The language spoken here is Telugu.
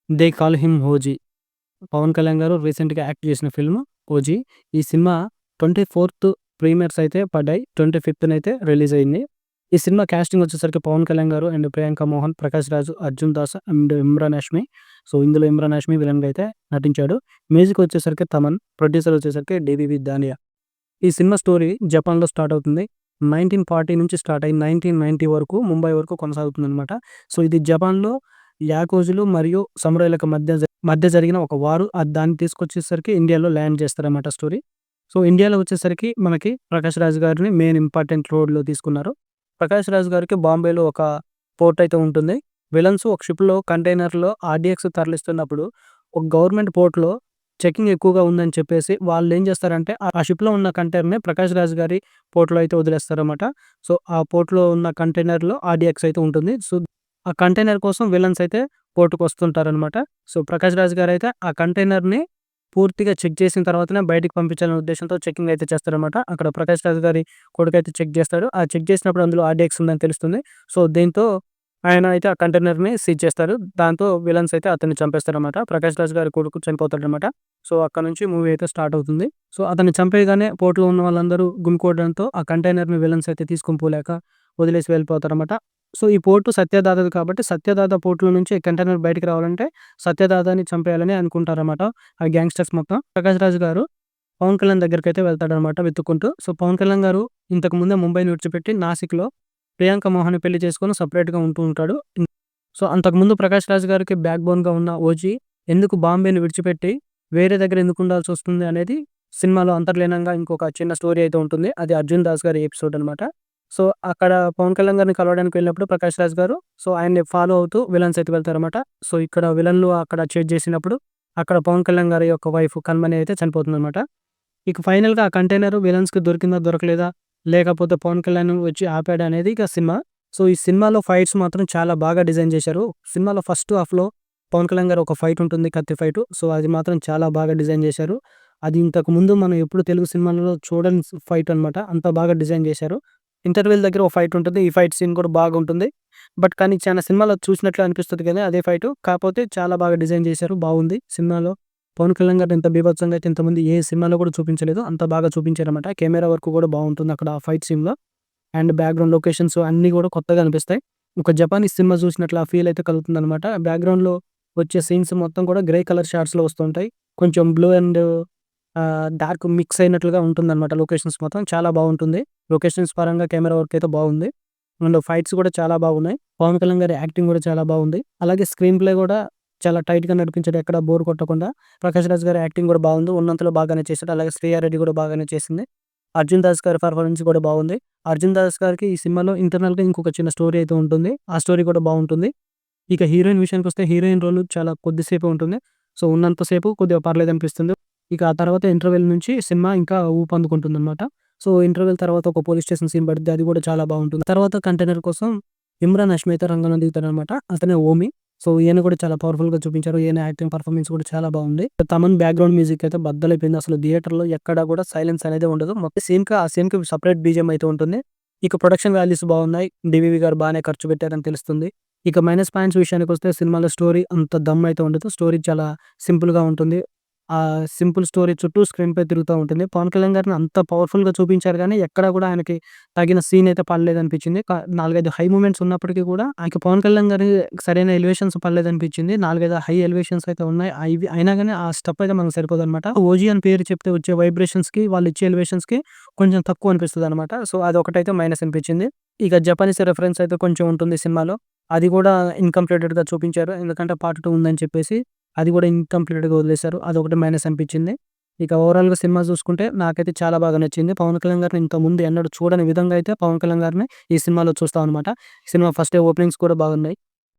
They call him OG. Pawan Kalyan garu రీసెంట్‌గా యాక్ట్ చేసిన ఫిల్మ్ 'ఓజీ'. ఈ సినిమా 24థ్ ప్రీమియర్స్ అయితే పడ్డాయి. 25థ్‌నైతే రిలీజ్ అయింది. ఈ సినిమా కాస్టింగ్ వచ్చేసరికి పవన్ కళ్యాణ్ గారు and Priyanka Mohan, Prakash Raj, Arjun Das and Imran Hashmi. So, ఇందులో ఇమ్రాన్ హష్మి విలన్‌గా అయితే నటించాడు. మ్యూజిక్ వచ్చేసరికి తమన్, ప్రొడ్యూసర్ వచ్చేసరికి డీవీవి దానియా. ఈ సినిమా స్టోరీ జపాన్‌లో స్టార్ట్ అవుతుంది. 1940 నుంచి స్టార్ట్ అయ్యి 1990 వరకు ముంబై వరకు కొనసాగుతుందనమాట. సో, ఇది జపాన్‌లో యాకుజులు మరియు సమురాయ్‌లకు మధ్య జరిగిన ఒక వారు. దాన్ని తీసుకొచ్చేసరికి ఇండియాలో ల్యాండ్ చేస్తారనమాట స్టోరీ. సో, ఇండియాలో వచ్చేసరికి మనకి ప్రకాష్ రాజ్ గారిని మెయిన్ ఇంపార్టెంట్ రోల్‌లో తీసుకున్నారు. ప్రకాష్ రాజ్ గారికి బాంబేలో ఒక పోర్ట్ అయితే ఉంటుంది. విలన్స్ ఒక షిప్‌లో కంటైనర్‌లో ఆర్‌డీఎక్స్ తరలిస్తున్నప్పుడు ఒక గవర్నమెంట్ పోర్ట్‌లో చెకింగ్ ఎక్కువగా ఉందని చెప్పేసి వాళ్ళేం చేస్తారంటే ఆ షిప్‌లో ఉన్న కంటైనర్‌ని ప్రకాష్ రాజ్ గారి పోర్ట్‌లో అయితే వదిలేస్తారనమాట. సో, ఆ పోర్ట్‌లో ఉన్న కంటైనర్‌లో ఆర్‌డీఎక్స్ అయితే ఉంటుంది. సో, ఆ కంటైనర్ కోసం విలన్స్ అయితే పోర్ట్‌కొస్తుంటారనమాట. సో, ప్రకాష్ రాజ్ గారైతే ఆ కంటైనర్‌ని పూర్తిగా చెక్ చేసిన తర్వాతనే బయటికి పంపించాలనే ఉద్దేశ్యంతో చెకింగ్ అయితే చేస్తారనమాట. అక్కడ ప్రకాష్ రాజ్ గారి కొడుకైతే చెక్ చేస్తాడు. ఆ చెక్ చేసినప్పుడు అందులో ఆర్‌డీఎక్స్ ఉందని తెలుస్తుంది. సో, దీంతో ఆయన అయితే ఆ కంటైనర్‌ని సీజ్ చేస్తారు. దాంతో విలన్స్ అయితే అతన్ని చంపేస్తారనమాట. ప్రకాష్ రాజ్ గారి కొడుకు చనిపోతాడనమాట. సో, అక్కడి నుంచి మూవీ అయితే స్టార్ట్ అవుతుంది. సో, అతన్ని చంపేయగానే పోర్ట్‌లో ఉన్న వాళ్ళందరూ గుమికూడడంతో ఆ కంటైనర్‌ని విలన్స్ అయితే తీసుకొని పోలేక వదిలేసి వెళ్ళిపోతారనమాట. సో, ఈ పోర్ట్ సత్యదాతది కాబట్టి సత్యదాత పోర్ట్‌లో నుంచి కంటైనర్ బయటికి రావాలంటే సత్యదాతని చంపేయాలని అనుకుంటారనమాట ఆ గ్యాంగ్‌స్టర్స్ మొత్తం. ప్రకాష్ రాజ్ గారు పవన్ కళ్యాణ్ దగ్గరికైతే వెళ్తాడనమాట వెతుక్కుంటూ. సో, పవన్ కళ్యాణ్ గారు ఇంతకు ముందే ముంబైని విడిచిపెట్టి నాసిక్‌లో ప్రియాంక మోహన్‌ని పెళ్లి చేసుకొని సెపరేట్‌గా ఉంటూ ఉంటాడు. సో, అంతకుముందు ప్రకాష్ రాజ్ గారికి బ్యాక్ బోన్‌గా ఉన్న 'ఓజీ' ఎందుకు బాంబేని విడిచిపెట్టి వేరే దగ్గర ఎందుకు ఉండాల్సొస్తుంది అనేది సినిమాలో అంతర్లీనంగా ఇంకొక చిన్న స్టోరీ అయితే ఉంటుంది. అది 'అర్జున్ దాస్' గారి ఎపిసోడ్ అనమాట. సో, అక్కడ పవన్ కళ్యాణ్ గారిని కలవడానికి వెళ్ళినప్పుడు ప్రకాష్ రాజ్ గారు ఆయన్ని ఫాలో అవుతూ విలన్స్ అయితే వెళ్తారనమాట. సో, ఇక్కడ విలన్‌లు అక్కడ చేజ్ చేసినప్పుడు అక్కడ పవన్ కళ్యాణ్ గారి యొక్క వైఫ్ కల్మని అయితే చనిపోతుందనమాట. ఇక ఫైనల్‌గా ఆ కంటైనర్ విలన్స్‌కి దొరికిందా? దొరకలేదా? లేకపోతే పవన్ కళ్యాణ్ వచ్చి ఆపాడా? అనేది ఇక సినిమా. సో, ఈ సినిమాలో ఫైట్స్ మాత్రం చాలా బాగా డిజైన్ చేశారు. సినిమాలో ఫస్ట్ హాఫ్‌లో పవన్ కళ్యాణ్ గారు ఒక ఫైట్ ఉంటుంది. కత్తి ఫైటు. సో, అది మాత్రం చాలా బాగా డిజైన్ చేశారు. అది ఇంతకుముందు మనం ఎప్పుడు తెలుగు సినిమాలలో చూడని ఫైట్ అనమాట. అంత బాగా డిజైన్ చేశారు. ఇంటర్వెల్ దగ్గర ఒక ఫైట్ ఉంటుంది. ఈ ఫైట్ సీన్ కూడా బాగుంటుంది. కానీ చాలా సినిమాలో చూసినట్లు అనిపిస్తది గానీ అదే ఫైటు. కాపోతే చాలా బాగా డిజైన్ చేశారు. బావుంది సినిమాలో. పవన్ కళ్యాణ్ గారిని ఇంత బీభత్సంగా అయితే ఇంతకుముందు ఏ సినిమాలో కూడా చూపించలేదు. అంత బాగా చూపించారన్నమాట. కెమెరా వర్క్ కూడా బావుంటుంది అక్కడ ఆ ఫైట్ సీన్‌లో. అండ్ బ్యాక్‌గ్రౌండ్ లొకేషన్స్ అన్నీ కూడా కొత్తగా అనిపిస్తాయి. ఒక జపానీస్ సినిమా చూసినట్లు ఆ ఫీల్ అయితే కలుగుతుందన్నమాట. బ్యాక్‌గ్రౌండ్‌లో వచ్చే సీన్స్ మొత్తం కూడా గ్రే కలర్ షాట్స్‌లో వస్తుంటాయి. కొంచెం బ్లూ అండ్ డార్క్ మిక్స్ అయినట్లుగా ఉంటుందన్నమాట లొకేషన్స్ మొత్తం. చాలా బావుంటుంది. లొకేషన్స్ పరంగా కెమెరా వర్క్ అయితే బావుంది. అండ్ ఫైట్స్ కూడా చాలా బాగున్నాయి. పవన్ కళ్యాణ్ గారి యాక్టింగ్ కూడా చాలా బావుంది. అలాగే స్క్రీన్ ప్లే కూడా చాలా టైట్‌గా నడిపించాడు. ఎక్కడ బోర్ కొట్టకుండా. ప్రకాష్ రాజ్ గారి యాక్టింగ్ కూడా బాగుంది. ఉన్నంతలో బాగానే చేశాడు. అలాగే శ్రేయ రెడ్డి కూడా బాగానే చేసింది. అర్జున్ దాస్ గారి పెర్ఫార్మెన్స్ కూడా బాగుంది. అర్జున్ దాస్ గారికి ఈ సినిమాలో ఇంటర్నల్‌గా ఇంకొక చిన్న స్టోరీ అయితే ఉంటుంది. ఆ స్టోరీ కూడా బావుంటుంది. ఇక హీరోయిన్ విషయానికొస్తే హీరోయిన్ రోల్ చాలా కొద్దిసేపే ఉంటుంది. సో, ఉన్నంత సేపు కొద్దిగా పర్లేదనిపిస్తుంది. ఇక ఆ తర్వాత ఇంటర్వెల్ నుంచి సినిమా ఇంకా ఊపందుకుంటుందనమాట. సో, ఇంటర్వెల్ తర్వాత ఒక పోలీస్ స్టేషన్ సీన్ పడిద్ది. అది కూడా చాలా బావుంటుంది. తర్వాత కంటైనర్ కోసం ఇమ్రాన్ హష్మి అయితే రంగంలో దిగుతాడనమాట. అతనే ఓమి. సో, ఈయన కూడా చాలా పవర్‌ఫుల్‌గా చూపించారు. ఈయన యాక్టింగ్ పర్ఫార్మెన్స్ కూడా చాలా బావుంది. తమన్ బ్యాక్‌గ్రౌండ్ మ్యూజిక్ అయితే బద్దలైపోయింది. అసలు థియేటర్‌లో ఎక్కడా కూడా సైలెన్స్ అనేది ఉండదు. మొత్తం ఆ సీన్‌కి సెపరేట్ బీజీఎం అయితే ఉంటుంది. ఇక ప్రొడక్షన్ వాల్యూస్ బావున్నాయి. డీవీవీ గారు బానే ఖర్చు పెట్టారని తెలుస్తుంది. ఇక మైనస్ పాయింట్స్ విషయానికొస్తే సినిమాలో స్టోరీ అంత దమ్ అయితే ఉండదు. స్టోరీ చాలా సింపుల్‌గా ఉంటుంది. ఆ సింపుల్ స్టోరీ చుట్టూ స్క్రీన్ ప్లే తిరుగుతా ఉంటుంది. పవన్ కళ్యాణ్ గారిని అంత పవర్‌ఫుల్‌గా చూపించారు గానీ, ఎక్కడా కూడా ఆయనకి తగిన సీన్ అయితే పడలేదనిపించింది. 4, 5 హై మూమెంట్స్ ఉన్నప్పటికీ కూడా ఆయనకి పవన్ కళ్యాణ్ గారి సరైన ఎలివేషన్స్ పడలేదనిపించింది. 4, 5 హై ఎలివేషన్స్ అయితే ఉన్నాయి. అయినా గాని ఆ స్టెప్ అయితే మనకు సరిపోదనమాట. ఓజీ అని పేరు చెప్తే వచ్చే వైబ్రేషన్స్‌కి, వాళ్ళిచ్చే ఎలివేషన్స్‌కి కొంచెం తక్కువ అనిపిస్తదనమాట. సో, అదొకటైతే మైనస్ అనిపించింది. ఇక జపానీస్ రిఫరెన్స్ అయితే కొంచెం ఉంటుంది సినిమాలో. అది కూడా ఇన్‌కంప్లీటెడ్‌గా చూపించారు. ఎందుకంటే పార్ట్ 2 ఉందని చెప్పేసి అది కూడా ఇన్‌కంప్లీట్‌గా వదిలేశారు. అదొకటి మైనస్ అనిపించింది. ఇక ఓవరాల్‌గా సినిమా చూసుకుంటే నాకైతే చాలా బాగా నచ్చింది. పవన్ కళ్యాణ్ గారిని ఇంతకుముందు ఎన్నడూ చూడని విధంగా అయితే పవన్ కళ్యాణ్ గారిని ఈ సినిమాలో చూస్తామనమాట. సినిమా ఫస్ట్ డే ఓపెనింగ్స్ కూడా బాగున్నాయి.